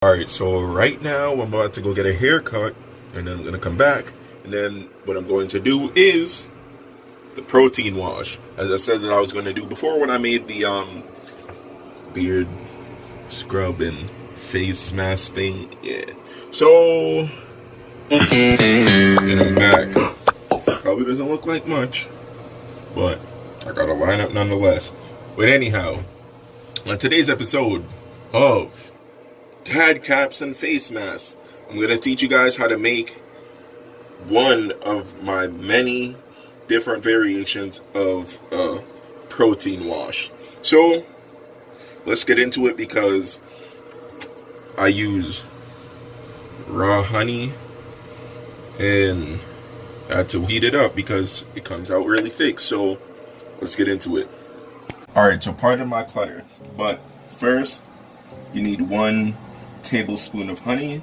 Alright, so right now I'm about to go get a haircut, and then I'm going to come back, and then what I'm going to do is the protein wash, as I said that I was going to do before when I made the beard scrub and face mask thing. Yeah, so and I'm back. Probably doesn't look like much, but I got a lineup nonetheless. But anyhow, on today's episode of Dad Caps and Face Masks, I'm going to teach you guys how to make one of my many different variations of protein wash. So let's get into it, because I use raw honey and I had to heat it up because it comes out really thick. So let's get into it. Alright, so pardon my clutter, but first you need 1 tablespoon of honey,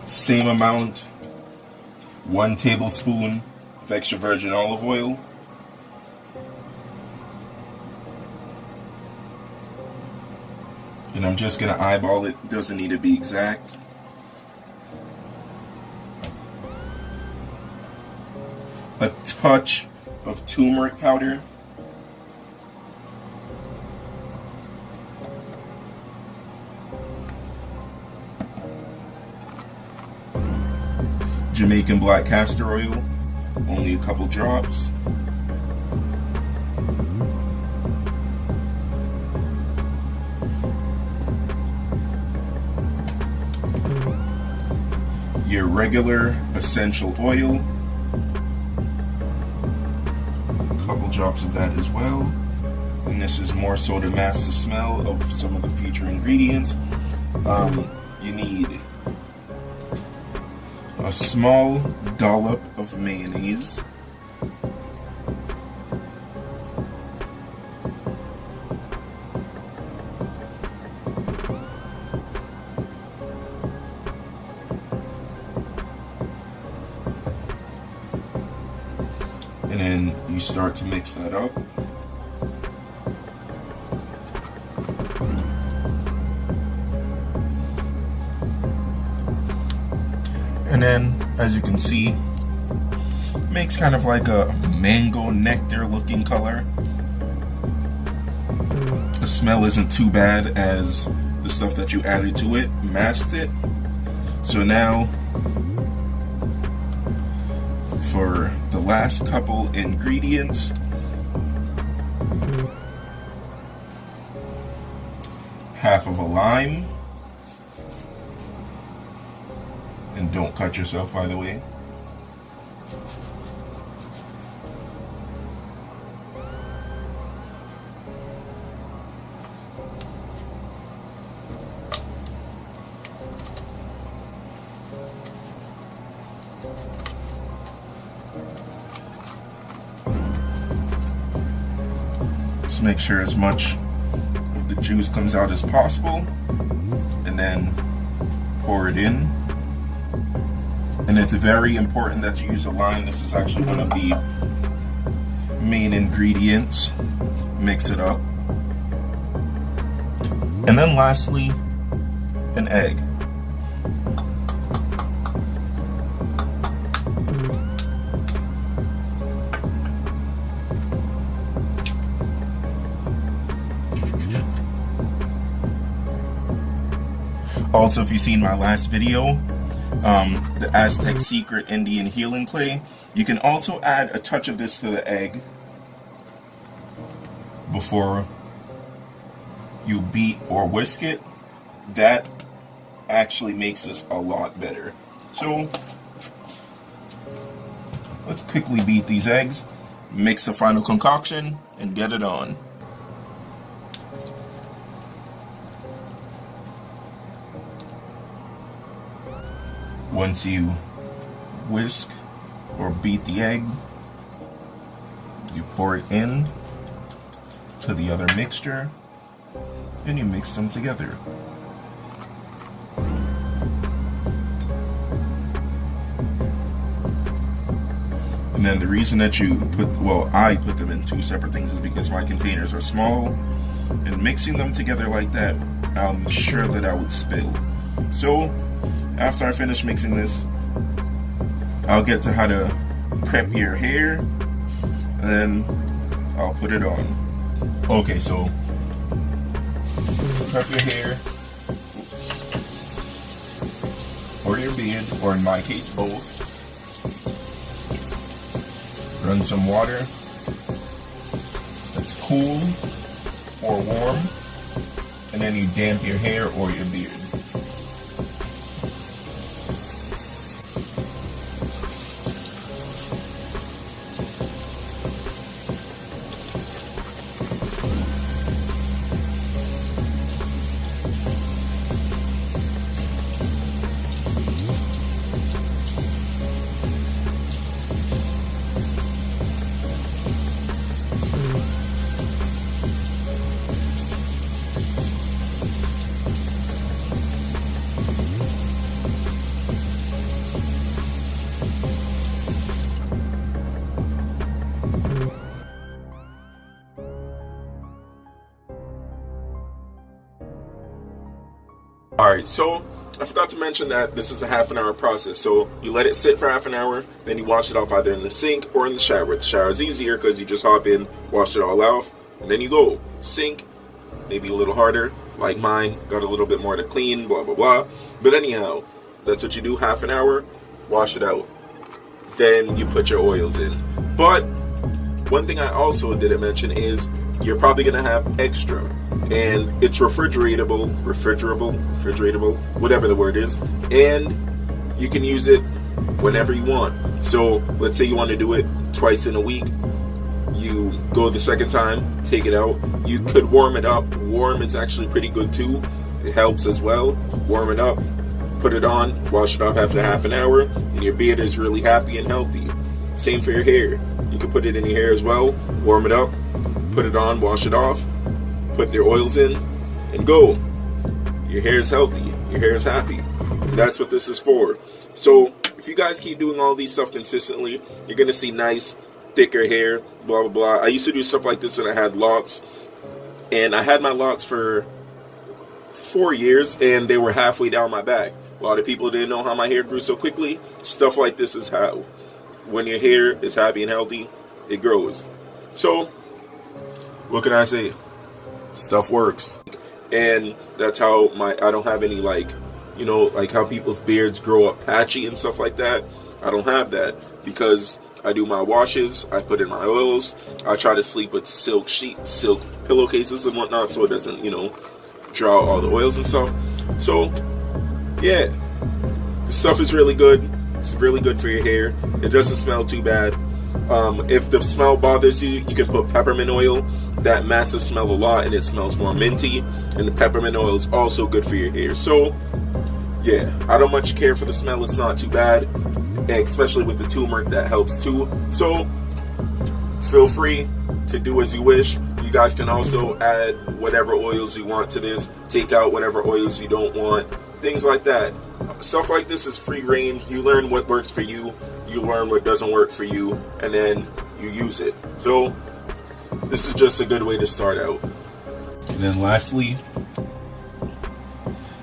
same amount, 1 tablespoon of extra virgin olive oil, and I'm just gonna eyeball it, doesn't need to be exact. A touch of turmeric powder, Jamaican black castor oil, only a couple drops, your regular essential oil, a couple drops of that as well, and this is more so to mask the smell of some of the future ingredients. You need a small dollop of mayonnaise, and then you start to mix that up. And then, as you can see, makes kind of like a mango nectar looking color. The smell isn't too bad as the stuff that you added to it matched it. So now, for the last couple ingredients, half of a lime. And don't cut yourself, by the way. Just make sure as much of the juice comes out as possible, and then pour it in. And it's very important that you use a lime. This is actually one of the main ingredients. Mix it up. And then lastly, an egg. Also, if you've seen my last video, the Aztec Secret Indian Healing Clay, you can also add a touch of this to the egg before you beat or whisk it. That actually makes this a lot better. So let's quickly beat these eggs, mix the final concoction, and get it on. Once you whisk or beat the egg, you pour it in to the other mixture and you mix them together. And then the reason that you put, well, I put them in 2 separate things is because my containers are small And mixing them together like that, I'm sure that I would spill. So after I finish mixing this, I'll get to how to prep your hair, and then I'll put it on. Okay, so prep your hair, or your beard, or in my case both. Run some water that's cool or warm, and then you damp your hair or your beard. Alright, so I forgot to mention that this is a half-an-hour process. So you let it sit for half an hour, then you wash it off either in the sink or in the shower. The shower is easier because you just hop in, wash it all off, and then you go. Sink, maybe a little harder, like mine, got a little bit more to clean, blah, blah, blah. But anyhow, that's what you do, half an hour, wash it out. Then you put your oils in. But one thing I also didn't mention is you're probably going to have extra. And it's refrigeratable, whatever the word is. And you can use it whenever you want. So let's say you want to do it twice in a week. You go the second time, take it out. You could warm it up. Warm is actually pretty good too. It helps as well. Warm it up, put it on, wash it off after half an hour, and your beard is really happy and healthy. Same for your hair. You can put it in your hair as well, warm it up, put it on, wash it off, put your oils in, and go. Your hair is healthy. Your hair is happy. And that's what this is for. So if you guys keep doing all these stuff consistently, you're going to see nice, thicker hair, blah, blah, blah. I used to do stuff like this when I had locks. And I had my locks for 4 years, and they were halfway down my back. A lot of people didn't know how my hair grew so quickly. Stuff like this is how. When your hair is happy and healthy, it grows. So, what can I say? Stuff works. And that's how I don't have any like how people's beards grow up patchy and stuff like that. I don't have that because I do my washes, I put in my oils, I try to sleep with silk pillowcases and whatnot so it doesn't, draw all the oils and stuff. So, yeah, the stuff is really good. It's really good for your hair. It doesn't smell too bad. If the smell bothers you, you can put peppermint oil. That masks the smell a lot and it smells more minty. And the peppermint oil is also good for your hair. So, yeah, I don't much care for the smell. It's not too bad. And especially with the turmeric, that helps too. So, feel free to do as you wish. You guys can also add whatever oils you want to this. Take out whatever oils you don't want. Things like that. Stuff like this is free range. You learn what works for you. You learn what doesn't work for you. And then you use it. So, this is just a good way to start out. And then lastly,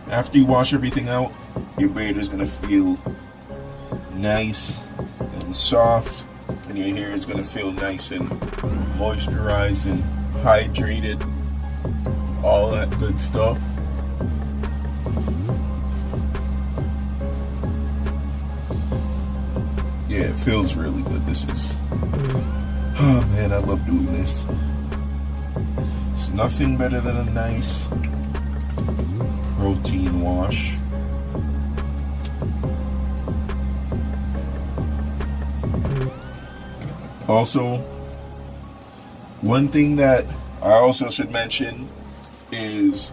after you wash everything out, your beard is going to feel nice and soft. And your hair is going to feel nice and moisturized and hydrated. All that good stuff. Yeah, it feels really good. Oh man, I love doing this. It's nothing better than a nice protein wash. Also, one thing that I also should mention is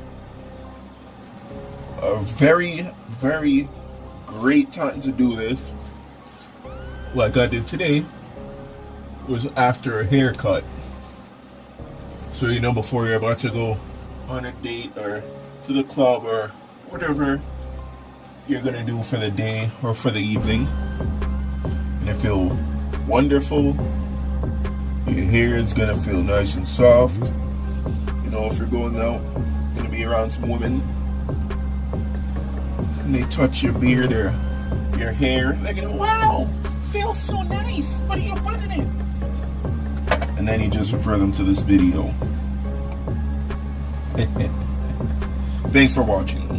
a very, very great time to do this, like I did today, was after a haircut. So before you're about to go on a date or to the club or whatever you're gonna do for the day or for the evening, and it feel wonderful. Your hair is gonna feel nice and soft. know, if you're going out, gonna be around some women, and they touch your beard or your hair, they're gonna, wow, feels so nice. What are you putting in? And then you just refer them to this video. Thanks for watching.